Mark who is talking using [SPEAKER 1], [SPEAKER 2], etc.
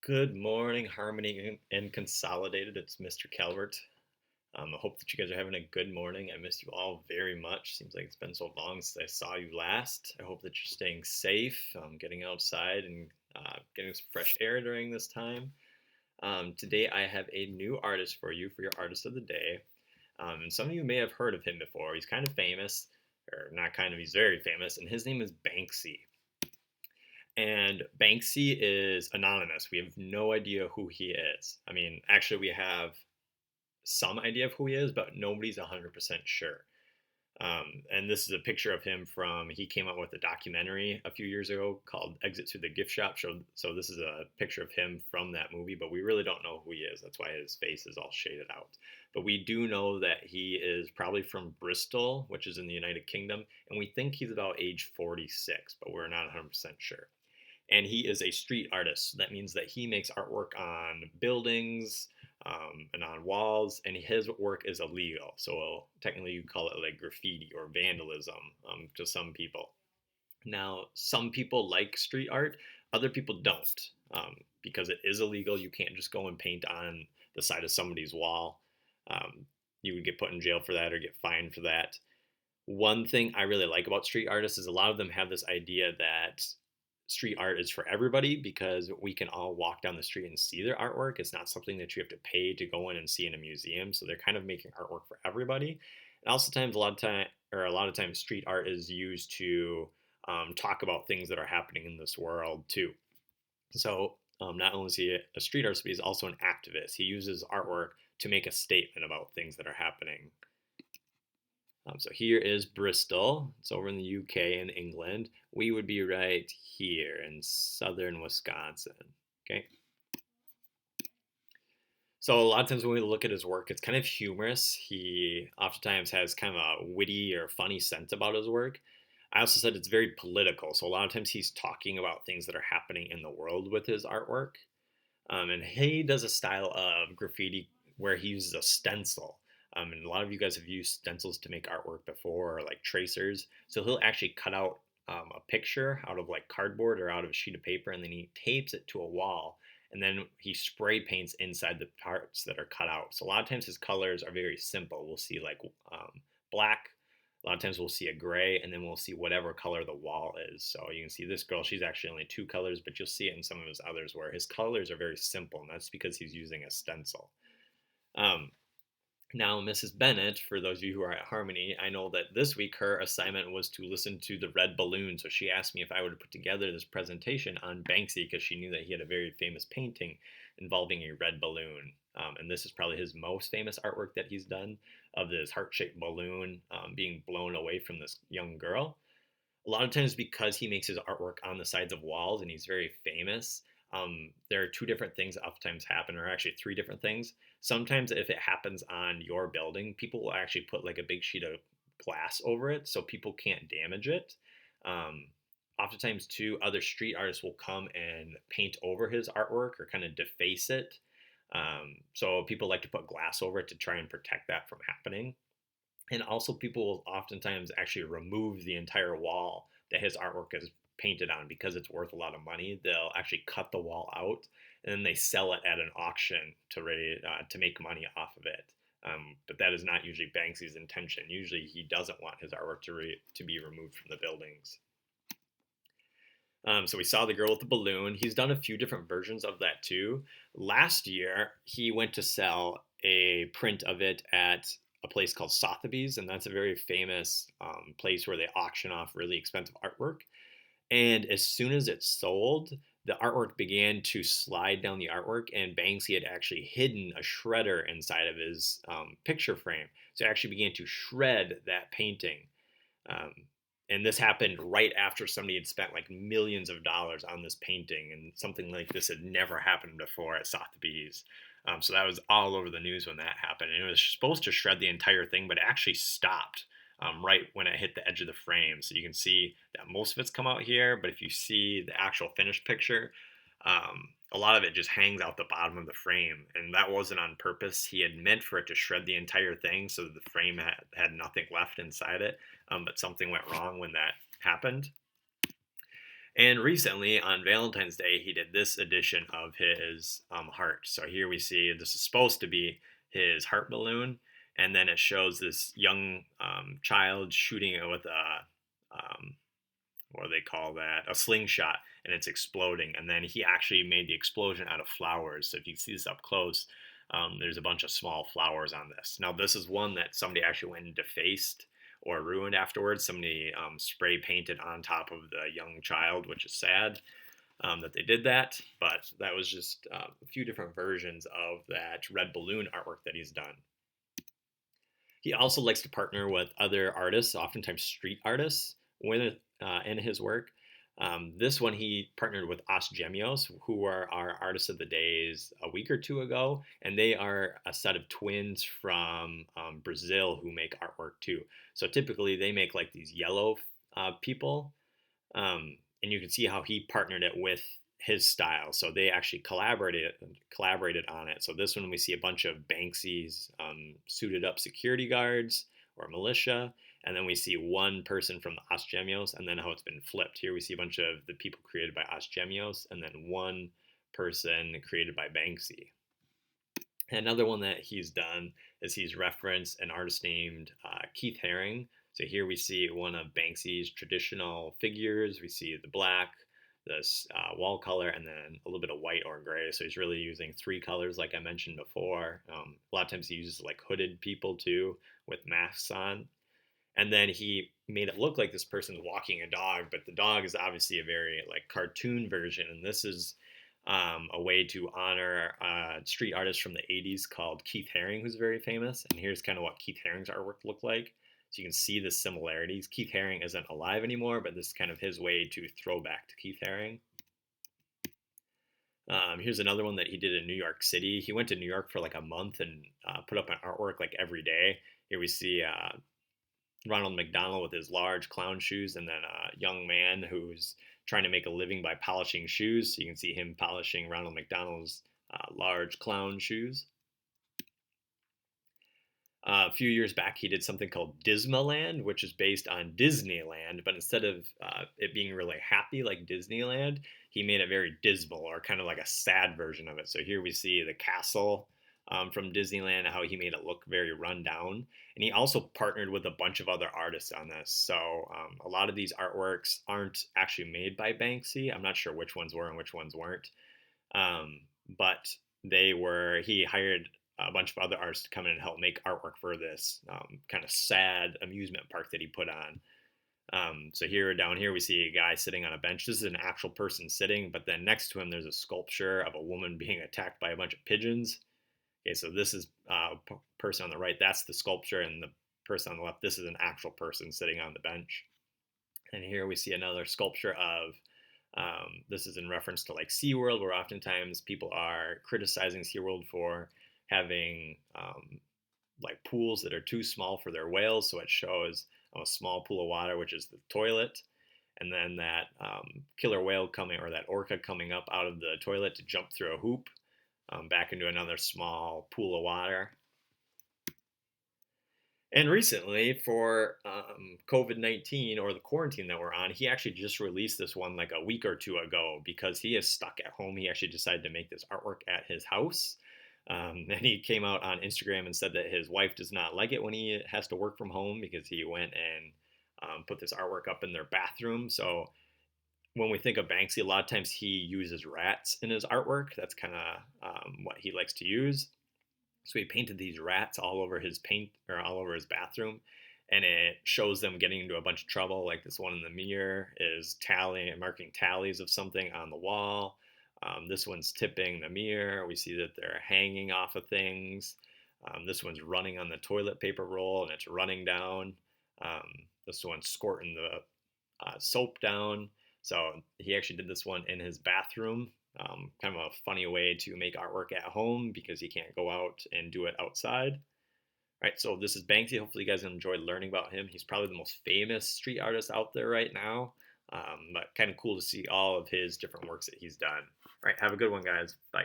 [SPEAKER 1] Good morning, Harmony and Consolidated. It's Mr. Calvert. I hope that you guys are having a good morning. I miss you all very much. Seems like it's been so long since I saw you last. I hope that you're staying safe, getting outside and getting some fresh air during this time. Today, I have a new artist for you for your Artist of the Day. And some of you may have heard of him before. He's kind of famous, or not kind of, he's very famous, and his name is Banksy. And Banksy is anonymous. We have no idea who he is. I mean, actually, we have some idea of who he is, but nobody's 100% sure. And this is a picture of him from, he came out with a documentary a few years ago called Exit Through the Gift Shop. So this is a picture of him from that movie, but we really don't know who he is. That's why his face is all shaded out. But we do know that he is probably from Bristol, which is in the United Kingdom, and we think he's about age 46, but we're not 100% sure. And he is a street artist. That means that he makes artwork on buildings and on walls, and his work is illegal. So technically, you call it like graffiti or vandalism to some people. Now, some people like street art, other people don't, because it is illegal. You can't just go and paint on the side of somebody's wall. You would get put in jail for that or get fined for that. One thing I really like about street artists is a lot of them have this idea that street art is for everybody because we can all walk down the street and see their artwork. It's not something that you have to pay to go in and see in a museum. So they're kind of making artwork for everybody. And also times a lot of times street art is used to talk about things that are happening in this world too. So not only is he a street artist, but he's also an activist. He uses artwork to make a statement about things that are happening. So here is Bristol. It's over in the UK and England. We would be right here in southern Wisconsin. Okay. So a lot of times when we look at his work, it's kind of humorous. He oftentimes has kind of a witty or funny sense about his work. I also said it's very political. So a lot of times he's talking about things that are happening in the world with his artwork. And he does a style of graffiti where he uses a stencil. And a lot of you guys have used stencils to make artwork before, or like tracers. So he'll actually cut out a picture out of like cardboard or out of a sheet of paper, and then he tapes it to a wall. And then he spray paints inside the parts that are cut out. So a lot of times his colors are very simple. We'll see like black. A lot of times we'll see a gray, and then we'll see whatever color the wall is. So you can see this girl, she's actually only two colors, but you'll see it in some of his others where his colors are very simple, and that's because he's using a stencil. Um, Now, Mrs. Bennett, for those of you who are at Harmony, I know that this week her assignment was to listen to the Red Balloon. So she asked me if I would put together this presentation on Banksy because she knew that he had a very famous painting involving a red balloon. And this is probably his most famous artwork that he's done of this heart shaped balloon being blown away from this young girl. A lot of times, because he makes his artwork on the sides of walls and he's very famous, there are two different things that oftentimes happen, or actually three different things. Sometimes if it happens on your building, people will actually put like a big sheet of glass over it so people can't damage it. Um, Oftentimes too, other street artists will come and paint over his artwork or kind of deface it. So people like to put glass over it to try and protect that from happening. And also people will oftentimes actually remove the entire wall that his artwork is painted on because it's worth a lot of money. They'll actually cut the wall out and then they sell it at an auction to make money off of it. But that is not usually Banksy's intention. Usually he doesn't want his artwork to be removed from the buildings. So we saw the girl with the balloon. He's done a few different versions of that too. Last year, he went to sell a print of it at a place called Sotheby's, and that's a very famous place where they auction off really expensive artwork. And as soon as it sold, the artwork began to slide down the artwork, and Banksy had actually hidden a shredder inside of his picture frame. So it actually began to shred that painting. Um, and this happened right after somebody had spent like millions of dollars on this painting, and something like this had never happened before at Sotheby's. So that was all over the news when that happened. And it was supposed to shred the entire thing, but it actually stopped right when it hit the edge of the frame. So you can see that most of it's come out here, but if you see the actual finished picture, a lot of it just hangs out the bottom of the frame, and that wasn't on purpose. He had meant for it to shred the entire thing so the frame had nothing left inside it, but something went wrong when that happened. And recently on Valentine's Day, he did this edition of his heart. So here we see this is supposed to be his heart balloon, and then it shows this young child shooting it with a what do they call that? A slingshot, and it's exploding. And then he actually made the explosion out of flowers. So if you see this up close, there's a bunch of small flowers on this. Now, this is one that somebody actually went and defaced or ruined afterwards. Somebody spray painted on top of the young child, which is sad that they did that. But that was just a few different versions of that red balloon artwork that he's done. He also likes to partner with other artists, oftentimes street artists, with in his work. This one he partnered with Os Gemios, who are our artists of the days a week or two ago, and they are a set of twins from Brazil who make artwork too. So typically they make like these yellow people, and you can see how he partnered it with his style. So they actually collaborated on it. So this one we see a bunch of Banksy's suited up security guards or militia, and then we see one person from the Os Gemios, and then how it's been flipped. Here we see a bunch of the people created by Os Gemios, and then one person created by Banksy. Another one that he's done is he's referenced an artist named Keith Haring. So here we see one of Banksy's traditional figures. We see the black, this wall color, and then a little bit of white or gray. So he's really using three colors, like I mentioned before. A lot of times he uses like hooded people too with masks on. And then he made it look like this person's walking a dog, but the dog is obviously a very like cartoon version. And this is a way to honor a street artist from the 80s called Keith Haring, who's very famous. And here's kind of what Keith Haring's artwork looked like. So you can see the similarities. Keith Haring isn't alive anymore, but this is kind of his way to throw back to Keith Haring. Here's another one that he did in New York City. He went to New York for like a month and put up an artwork like every day. Here we see Ronald McDonald with his large clown shoes, and then a young man who's trying to make a living by polishing shoes. So you can see him polishing Ronald McDonald's large clown shoes. A few years back, he did something called Dismaland, which is based on Disneyland, but instead of it being really happy like Disneyland, he made it very dismal or kind of like a sad version of it. So here we see the castle from Disneyland, how he made it look very run down. And he also partnered with a bunch of other artists on this. So a lot of these artworks aren't actually made by Banksy. I'm not sure which ones were and which ones weren't. But he hired a bunch of other artists to come in and help make artwork for this kind of sad amusement park that he put on. So down here we see a guy sitting on a bench. This is an actual person sitting, but then next to him there's a sculpture of a woman being attacked by a bunch of pigeons. Okay, so this is a person on the right. That's the sculpture, and the person on the left, this is an actual person sitting on the bench. And here we see another sculpture of this is in reference to like SeaWorld, where oftentimes people are criticizing SeaWorld for having like pools that are too small for their whales. So it shows a small pool of water, which is the toilet, and then that killer whale coming, or that orca coming up out of the toilet to jump through a hoop back into another small pool of water. And recently, for COVID-19 or the quarantine that we're on, he actually just released this one like a week or two ago because he is stuck at home. He actually decided to make this artwork at his house. And he came out on Instagram and said that his wife does not like it when he has to work from home because he went and put this artwork up in their bathroom. So when we think of Banksy, a lot of times he uses rats in his artwork. That's kind of what he likes to use. So he painted these rats all over his all over his bathroom, and it shows them getting into a bunch of trouble. Like this one in the mirror is marking tallies of something on the wall. This one's tipping the mirror. We see that they're hanging off of things. This one's running on the toilet paper roll and it's running down. This one's squirting the soap down. So he actually did this one in his bathroom. Kind of a funny way to make artwork at home because he can't go out and do it outside. All right, so this is Banksy. Hopefully you guys enjoyed learning about him. He's probably the most famous street artist out there right now, but kind of cool to see all of his different works that he's done. All right, have a good one, guys. Bye.